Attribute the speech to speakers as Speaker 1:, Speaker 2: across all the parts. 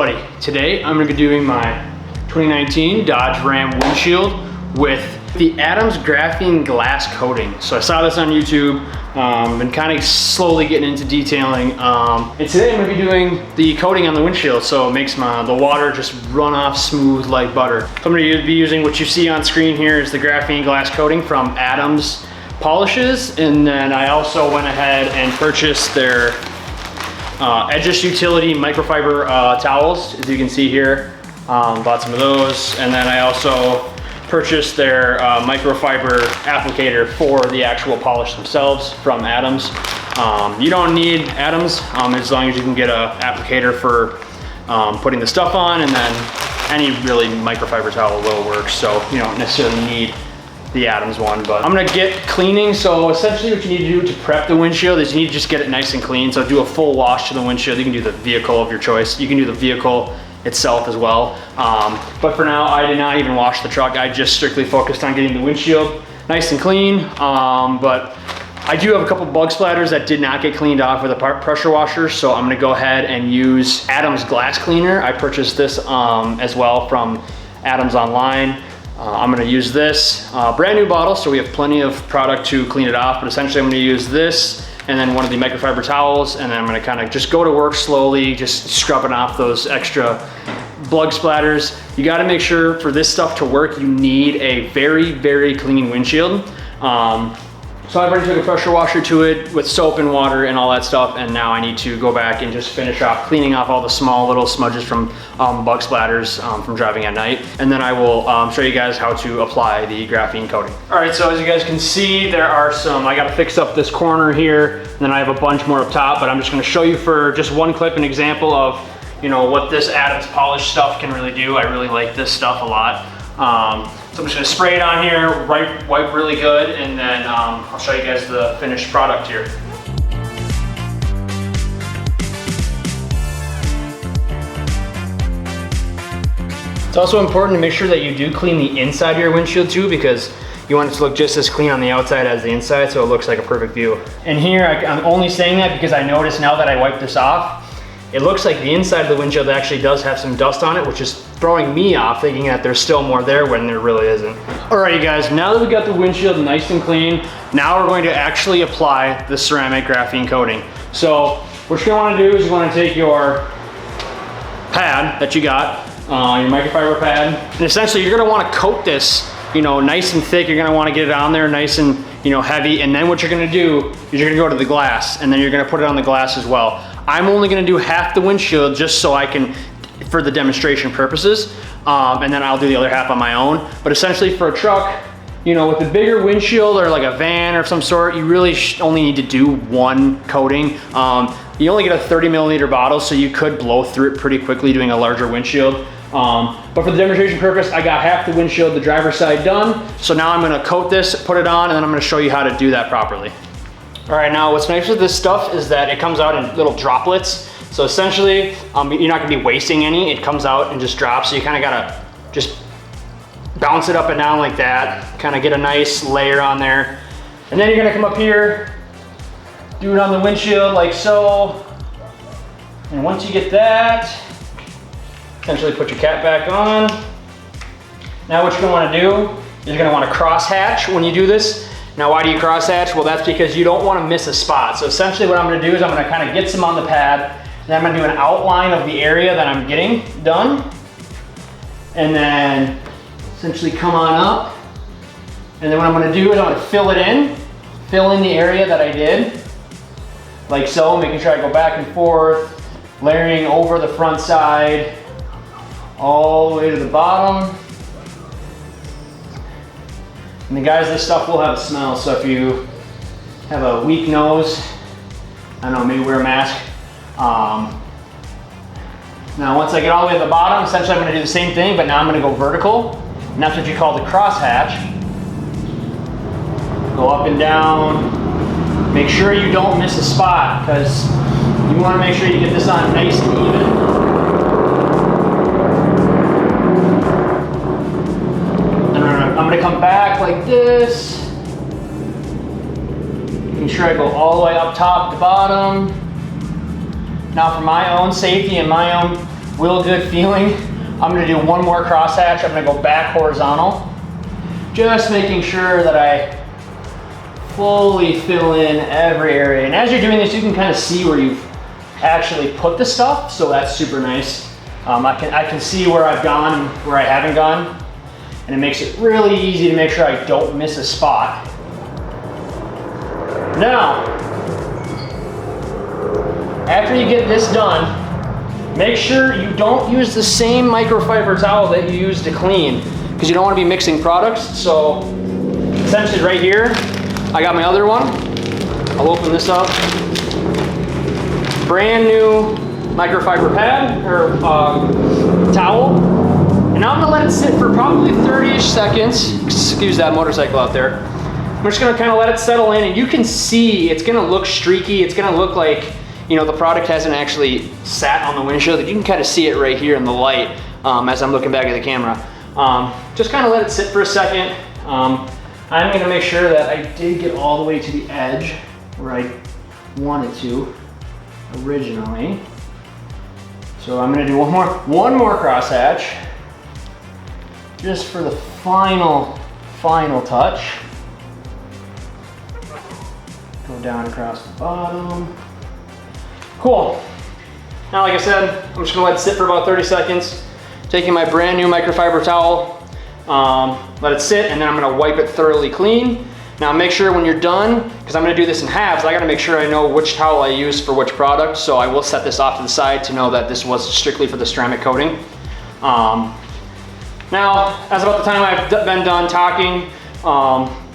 Speaker 1: everybody? Today I'm going to be doing my 2019 Dodge Ram windshield with the Adams graphene glass coating. So I saw this on YouTube, been kind of slowly getting into detailing. And today I'm going to be doing the coating on the windshield, so it makes the water just run off smooth like butter. So I'm going to be using what you see on screen here is the graphene glass coating from Adams Polishes, and then I also went ahead and purchased their Edges Utility microfiber towels, as you can see here. Bought some of those, and then I also purchased their microfiber applicator for the actual polish themselves from Adams. You don't need Adams as long as you can get an applicator for putting the stuff on, and then any really microfiber towel will work, so you don't necessarily need the Adams one. But I'm gonna get cleaning. So essentially what you need to do to prep the windshield is you need to just get it nice and clean. So do a full wash to the windshield. You can do the vehicle of your choice. You can do the vehicle itself as well. But for now, I did not even wash the truck. I just strictly focused on getting the windshield nice and clean. But I do have a couple bug splatters that did not get cleaned off with a pressure washer. So I'm gonna go ahead and use Adams glass cleaner. I purchased this as well from Adams online. I'm gonna use this brand new bottle, so we have plenty of product to clean it off, but essentially I'm gonna use this and then one of the microfiber towels, and then I'm gonna kind of just go to work slowly, just scrubbing off those extra bug splatters. You gotta make sure for this stuff to work, you need a very, very clean windshield. So I've already took a pressure washer to it with soap and water and all that stuff, and now I need to go back and just finish off cleaning off all the small little smudges from bug splatters from driving at night. And then I will show you guys how to apply the graphene coating. All right, so as you guys can see, there are I gotta fix up this corner here, and then I have a bunch more up top, but I'm just gonna show you for just one clip an example of what this Adams polish stuff can really do. I really like this stuff a lot. So I'm just gonna spray it on here, wipe really good, and then I'll show you guys the finished product here. It's also important to make sure that you do clean the inside of your windshield too, because you want it to look just as clean on the outside as the inside, so it looks like a perfect view. And here, I'm only saying that because I noticed now that I wiped this off, it looks like the inside of the windshield actually does have some dust on it, which is throwing me off, thinking that there's still more there when there really isn't. All right, you guys, now that we got the windshield nice and clean, now we're going to actually apply the ceramic graphene coating. So what you're gonna wanna do is you wanna take your pad that you got, your microfiber pad, and essentially you're gonna wanna coat this nice and thick. You're gonna wanna get it on there nice and heavy, and then what you're gonna do is you're gonna go to the glass, and then you're gonna put it on the glass as well. I'm only gonna do half the windshield just so I can, for the demonstration purposes, and then I'll do the other half on my own. But essentially for a truck, with a bigger windshield or like a van or some sort, you really only need to do one coating. You only get a 30 milliliter bottle, so you could blow through it pretty quickly doing a larger windshield. But for the demonstration purpose, I got half the windshield, the driver's side done. So now I'm gonna coat this, put it on, and then I'm gonna show you how to do that properly. All right, now what's nice with this stuff is that it comes out in little droplets. So essentially, you're not gonna be wasting any. It comes out and just drops. So you kind of gotta just bounce it up and down like that, kind of get a nice layer on there. And then you're gonna come up here, do it on the windshield like so. And once you get that, essentially put your cap back on. Now what you're gonna wanna do is you're gonna wanna cross hatch when you do this. Now why do you cross hatch? Well, that's because you don't wanna miss a spot. So essentially what I'm gonna do is I'm gonna kind of get some on the pad, and then I'm gonna do an outline of the area that I'm getting done. And then essentially come on up. And then what I'm gonna do is I'm gonna fill in the area that I did, like so, making sure I go back and forth, layering over the front side, all the way to the bottom. And the guys, this stuff will have a smell, so if you have a weak nose, I don't know, maybe wear a mask. Now once I get all the way to the bottom, essentially I'm gonna do the same thing, but now I'm gonna go vertical, and that's what you call the cross hatch. Go up and down. Make sure you don't miss a spot, because you wanna make sure you get this on nice and even. I'm gonna come back like this, making sure I go all the way up top to bottom. Now for my own safety and my own Real good feeling. I'm gonna do one more crosshatch. I'm gonna go back horizontal. Just making sure that I fully fill in every area. And as you're doing this, you can kind of see where you've actually put the stuff, so that's super nice. I can see where I've gone and where I haven't gone, and it makes it really easy to make sure I don't miss a spot. Now, after you get this done, make sure you don't use the same microfiber towel that you use to clean, because you don't want to be mixing products. So essentially right here, I got my other one. I'll open this up. Brand new microfiber pad or towel. And now I'm gonna let it sit for probably 30-ish seconds. Excuse that motorcycle out there. I'm just gonna kind of let it settle in, and you can see it's gonna look streaky. It's gonna look like, you know, the product hasn't actually sat on the windshield. You can kind of see it right here in the light as I'm looking back at the camera. Just kind of let it sit for a second. I'm gonna make sure that I did get all the way to the edge where I wanted to originally. So I'm gonna do one more crosshatch, just for the final touch. Go down across the bottom. Cool. Now, like I said, I'm just gonna let it sit for about 30 seconds. Taking my brand new microfiber towel, let it sit, and then I'm gonna wipe it thoroughly clean. Now make sure when you're done, because I'm gonna do this in halves, I gotta make sure I know which towel I use for which product, so I will set this off to the side to know that this was strictly for the ceramic coating. Now, as about the time I've been done talking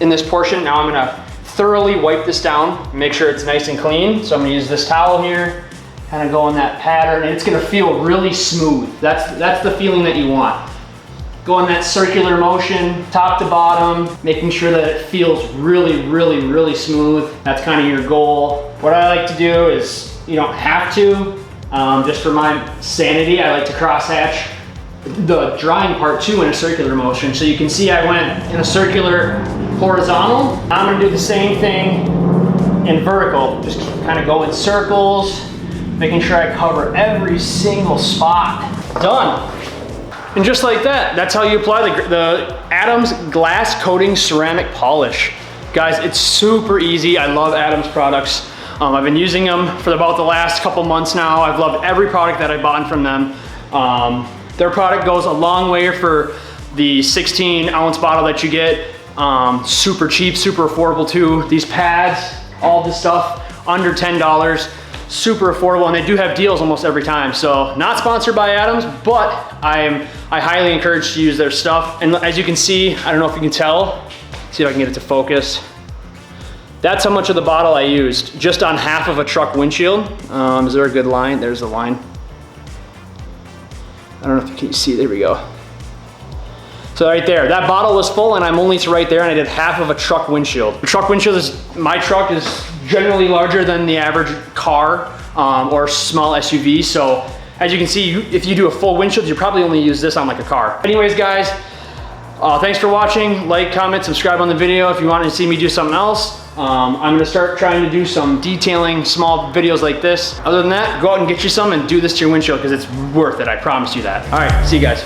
Speaker 1: in this portion, now I'm gonna thoroughly wipe this down, make sure it's nice and clean. So I'm gonna use this towel here, kind of go in that pattern, and it's gonna feel really smooth. That's the feeling that you want. Go in that circular motion, top to bottom, making sure that it feels really smooth. That's kind of your goal. What I like to do is, you don't have to, just for my sanity, I like to crosshatch the drying part too in a circular motion. So you can see I went in a circular horizontal. I'm gonna do the same thing in vertical. Just kind of go in circles, making sure I cover every single spot. Done. And just like that, that's how you apply the Adams glass coating ceramic polish. Guys, it's super easy. I love Adams products. I've been using them for about the last couple months now. I've loved every product that I bought from them. Their product goes a long way for the 16-ounce bottle that you get. Super cheap, super affordable too. These pads, all this stuff, under $10. Super affordable, and they do have deals almost every time. So not sponsored by Adams, but I highly encourage to use their stuff. And as you can see, I don't know if you can tell, see if I can get it to focus. That's how much of the bottle I used, just on half of a truck windshield. Is there a good line? There's the line. I don't know if you can see, there we go. So right there, that bottle was full and I'm only to right there, and I did half of a truck windshield. The truck windshield my truck is generally larger than the average car or small SUV. So as you can see, if you do a full windshield, you probably only use this on like a car. Anyways, guys, thanks for watching. Like, comment, subscribe on the video if you want to see me do something else. I'm gonna start trying to do some detailing small videos like this. Other than that, go out and get you some and do this to your windshield, because it's worth it, I promise you that. All right, see you guys.